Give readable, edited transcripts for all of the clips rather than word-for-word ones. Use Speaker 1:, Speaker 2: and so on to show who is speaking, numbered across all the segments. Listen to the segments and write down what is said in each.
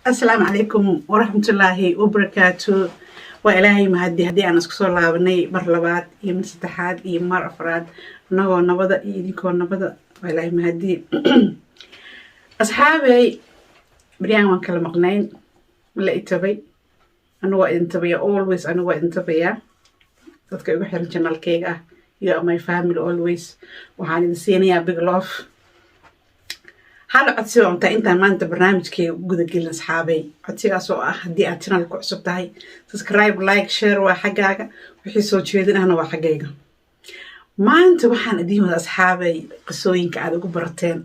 Speaker 1: السلام عليكم ورحمة الله وبركاته. وإلهي مهدي هدي أنا سكسور لابني مرلبات يمن ستحاد يمر أفراد نغو نبضة يديكو نبضة وإلهي مهدي أصحابي بريان وان كلمقنين ولا إتبي أنا وإنتبي always أنا وإنتبي dadka igu xiran channelkayga iyo my family always waxaan idin siinayaa big love. hal codsi oo intaan maanta barnaamijkayga guda gelin asxaabay codsigaas oo ah haddii aad channelka ku cusub tahay subscribe like share waa xaggaaga wixii soo jeedinahna waa xaggayga. maanta waxaan idiin wada asxaabay qisooyinka aad ugu barateen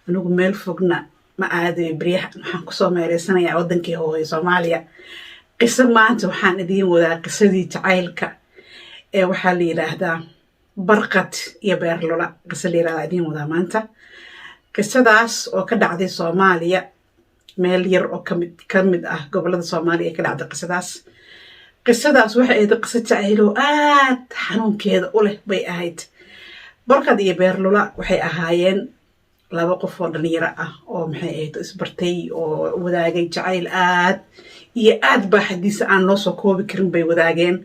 Speaker 1: anigu meel fogna ma aaday bariyaha waxaan kusoo meereysanayaa wadankii hooyo Soomaaliya. qiso maanta waxaan idiin wadaa qisadii jacaylka ee waxaa la yiraahdaa barqad iyo beerlola qiso la yiraahdaa idiin wadaa maanta. qisadaas oo ka dhacday Soomaaliya meel yar oo kamid ah gobolada Soomaaliya ka dhacday qisadaas waxay ahayd qiso jacayl oo aad xanuunkeeda u leh bay ahayd. barqad iyo beerlola waxay ahaayeen laba qof oo dhalinyaro ah oo maxay ahayd isbartay oo wadaagay jacayl aad iyo aad baaxadiisa aan loo soo koobi karin bay wadaageen.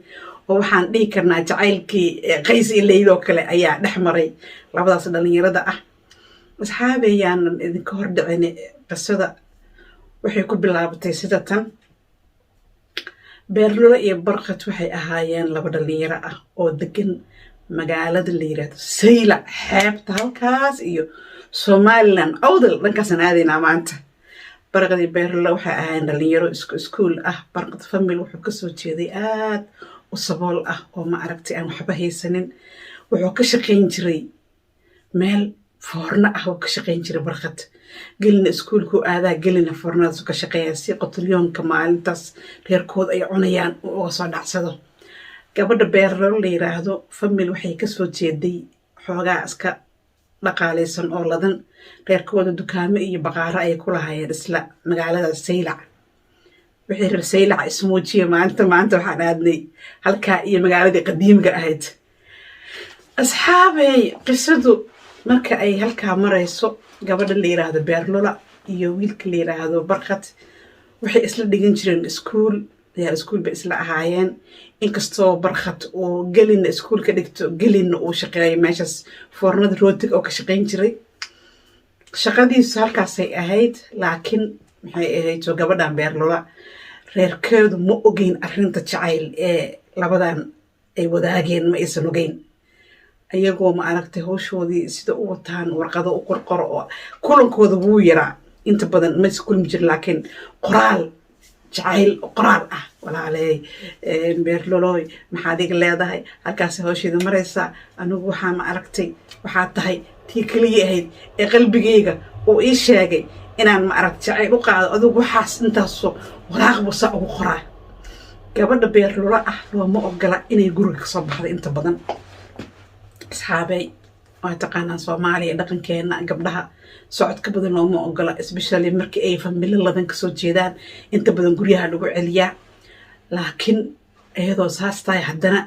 Speaker 1: oo waxaan dhihi karnaa jacaylkii qays iyo leylo kale ayaa dhex maray labadaas dhalinyarada ah. asxaabayaan idinka hor dhicin qisada waxay ku bilaabatay sida tan. beerlola iyo barqad waxay ahaayeen laba dhalinyaro ah oo degan magaalada la yiraahdo Saylac xeebta halkaas iyo Somaliland awdal dhankaasaan aadaynaa maanta. barqad iyo beerlola waxay ahaayeen dhalinyaro iskuul ah. barqad family wuxuu kasoo jeeday aad u sabool ah oo ma aragtay aan waxba haysanin. wuxuu ka shaqayn jiray meel foorna ah oo ka shaqayn jiray barqad. gelina iskuulku aadaa gelina foornadaas ka shaqeeyaa si qotilyoonka maalintaas reerkood ay cunayaan oo soo dhacsado. gabadha beerlola la yiraahdo family waxay kasoo jeeday xoogaa iska dhaqaaleysan oo ladan. reerkooda dukaamo iyo baqaaro ay ku lahaayeen isla magaalada Saylac. wixii reer Saylac ismuujiye maanta waxaan aadnay halkaa iyo magaaladii qadiimiga ahayd. asxaabay qisadu marka ay halkaa marayso gabadha la yiraahdo beerlola iyo wiilka la yiraahdo barqad waxay isla dhigan jireen iskuul bay isla ahaayeen. inkastoo barqad uu gelina iskuul ka dhigto gelina uu shaqeeyo meeshaas foornada rootiga oo ka shaqayn jiray. shaqadiisu halkaasay ahayd laakiin maxay ahayd gabadhan beerlola reerkeedu ma ogeyn arrinta jacayl ee labadan ay wadaageen ma aysan ogeyn. ayagoo ma aragtay hawshoodii sida u wataan warqado u qorqoro oo kulankooda wuu yaraa inta badan ma iskulmi jir laakiin qoraal jacayl qoraal ah walaalay beerloloy maxaad iga leedahay halkaas hawsheeda maraysaa anigu waxaa ma aragtay waxaa tahay tii kaliya ahayd ee qalbigayga oo ii sheegay inaan ma aragtay jacayl u qaado adigu waxaas intaasoo waraaqbu saa ugu qoraa. gabadha beerlola ah looma ogola inay guriga kasoo baxda inta badan. asxaabay waa taqaanaan Soomaaliya dhaqankeena gabdhaha socodka badan looma ogola especially markii ay family ladan kasoo jeedaan inta badan guryaha lagu celiyaa. laakiin iyadoo saas tahay haddana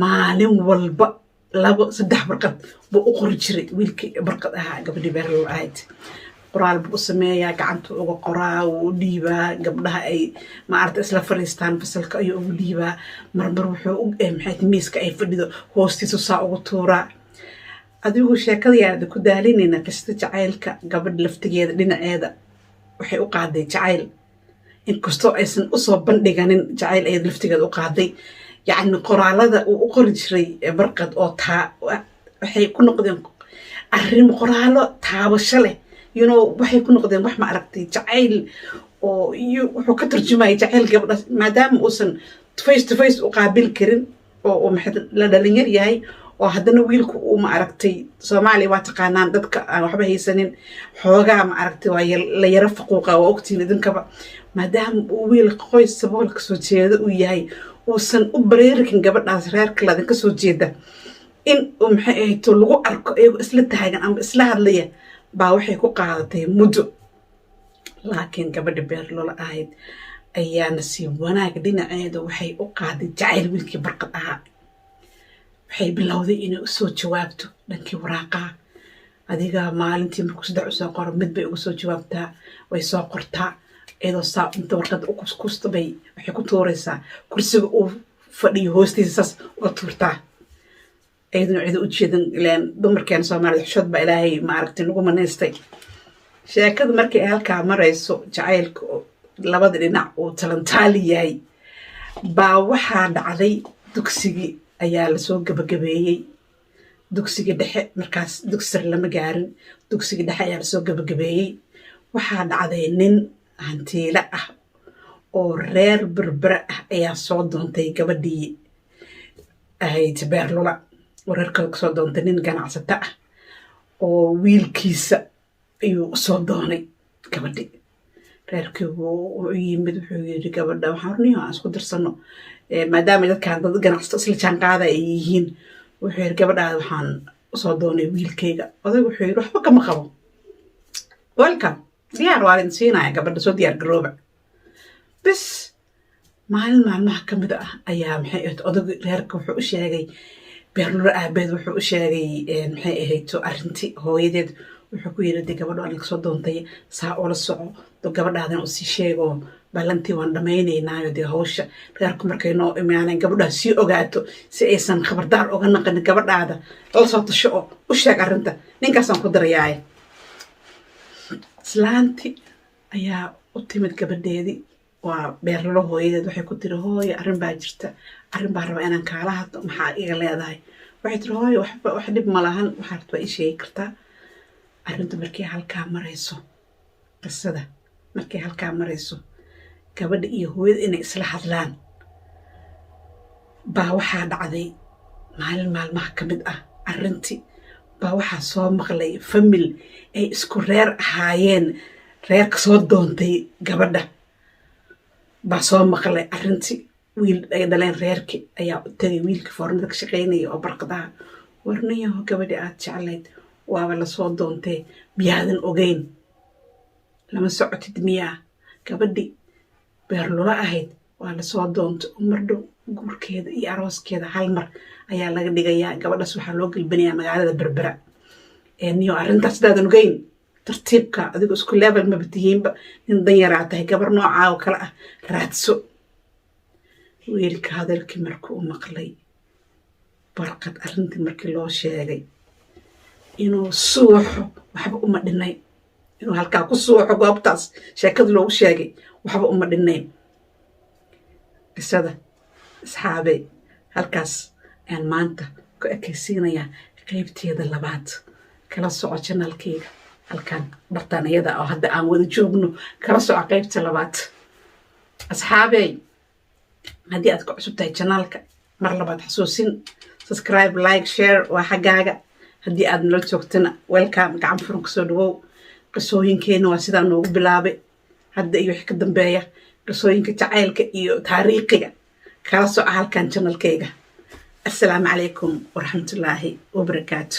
Speaker 1: maalin walba 2-3 barqad buu u qori jiray wiilkii barqad ahaa gabadhii beerlola ahayd. qoraal buu sameeyaa gacanta uga qoraa uu dhiibaa gabdhaha ay ma aragtay isla fariistaan fasalka ayuu ugu dhiibaa. marmar wuxuu maxay miiska ay fadhido hoostiisa saa ugu tuuraa. adigu sheekadayaada ku daalinayna qisada jacaylka gabadh laftigeeda dhinaceeda waxay u qaaday jacayl inkastoo aysan usoo bandhiganin jacayl ay laftigeeda u qaaday. yacni qoraalada uu u qori jiray barqad oo waxay ku noqdeen arrimo qoraalo taabasho leh waxay ku noqdeen wax ma aragtay jacayl oo iyo wuxuu ka tarjumayay jacayl gabadha maadaama uusan face to face u qaabil karin oo maxay la dhalinyar yahay oo haddana wiilku uu ma aragtay Soomaaliya waa taqaanaan dadka aan waxba haysanin xoogaa ma aragtay waa la yara faquuqa waa ogtiin idinkaba maadaama uu wiil qoys sabool ka soo jeeda uu yahay uusan u bareerikin gabadhaas reerka ladan ka soo jeeda in maxay ahayd lagu arko iyagu isla taagan ama isla hadlaya baa waxay ku qaadatay muddo. laakiin gabadha beerlola ahayd ayaa nasiib wanaag dhinaceeda waxay u qaaday jacayl wiilkii barqad ahaa. waxay bilowday inay u soo jawaabto dhankii waraaqaha. adiga maalintii markuu 3 u soo qoro mid bay ugu soo jawaabtaa way soo qortaa iyadoo saa inta warqadda u kuskusta bay waxay ku tuuraysaa kursiga uu fadhiyo hoostiisa saas uga tuurtaa iyaduna cida u jeedan ilaan dumarkeena soomaalida xishood baa ilaahay maaragtay nagu manaystay sheekada markii ay halkaa marayso jacaylka labada dhinac uu talantaali yahay baa waxaa dhacday dugsigii ayaa lasoo gabagabeeyey dugsigii dhexe markaas dugsi sare lama gaarin dugsigii dhexe ayaa lasoo gabagabeeyey waxaa dhacday nin hantiile ah oo reer berbera ah ayaa soo doontay gabadhii ahayd beerlula oo reerkooda kasoo doontay nin ganacsato ah oo wiilkiisa ayuu usoo doonay gabadhi reerkii u yimid wuxuu yiri gabadha waxaan runiyo aan isku dirsano maadaama dadkaan dad ganacsato isla jaanqaada ay yihiin wuxuu yiri gabadhaada waxaan usoo doonay wiilkayga odag wuxuu yiri waxba kama qabo welcome diyaar waa idin siinaya gabadha soo diyaar garooba bis maalin maalmaha ka mid ah ayaa maxay ahayd odag reerka wuxuu u sheegay beerlula aabeed wuxuu u sheegay maxay ahayd arrintii hooyadeed wuxuu ku yiri dee gabadho aan kasoo doontay saa ula soco gabadhaadana usii sheego ballantii waan dhamaynaynaayo dee hawsha reerku markay noo imaaneen gabadhaa sii ogaato si aysan khabardaar oga naqanin gabadhaada la soo tasho oo u sheeg arrinta ninkaasaan ku darayaaye islaanti ayaa u timid gabadheedii waa beerlalo hooyadeed waxay ku tiri hooyo arrin baa jirta arrin baa rabaa inaan kaala hadlo maxaa iga leedahay waxay tiri hooyo wax dhib ma lahan waxaa rabta waa ii sheegi kartaa arrinta markay halkaa marayso qisada markay halkaa marayso gabadha iyo hooyada inay isla hadlaan baa waxaa dhacday maalin maalmaha ka mid ah arrintii baa waxaa soo maqlay famil ay isku reer ahaayeen reerka soo doontay gabadha baa soo maqlay arrintii wiil ay dhaleen reerkii ayaa u tagay wiilkii foornada ka shaqaynaya oo barqadaha warniyaho gabadhi aad jeclayd waaba lasoo doontee miyaadan ogeyn lama socotid miyaa gabadhi beerlula ahayd waa lasoo doonta mardhow guurkeeda iyo arooskeeda hal mar ayaa laga dhigayaa gabadhaas waxaa loo gelbinayaa magaalada berbera niyo arrintaas hadaadan ogeyn tartiibka adigoo isku level maba tihiinba nin danyaraa tahay gabar noocaa oo kale ah raadso wiilka hadalkii markuu maqlay barqad arrintii markii loo sheegay inuu suuxo waxba uma dhinayn inuu halkaa ku suuxo goobtaas sheekada loogu sheegay waxba uma dhinayn qisada asxaabey halkaas ayaan maanta ku ekaysiinayaa qaybteeda labaad kala soco janaalkayga halkan bartaan iyada oo hadda aan wada joogno kala soco qaybta labaad asxaabey haddii aad ku cusub tahay janaalka mar labaad xasuusin subscribe like share waa xaggaaga haddii aad nala joogtana welcome gacan furan kasoo dhawow qisooyinkeena waa sidaa noogu bilaabay hadda iyo wixii ka dambeeya qisooyinka jacaylka iyo taariikhiga kala soco halkan janalkayga assalaamu calaykum waraxmatullaahi wabarakaatu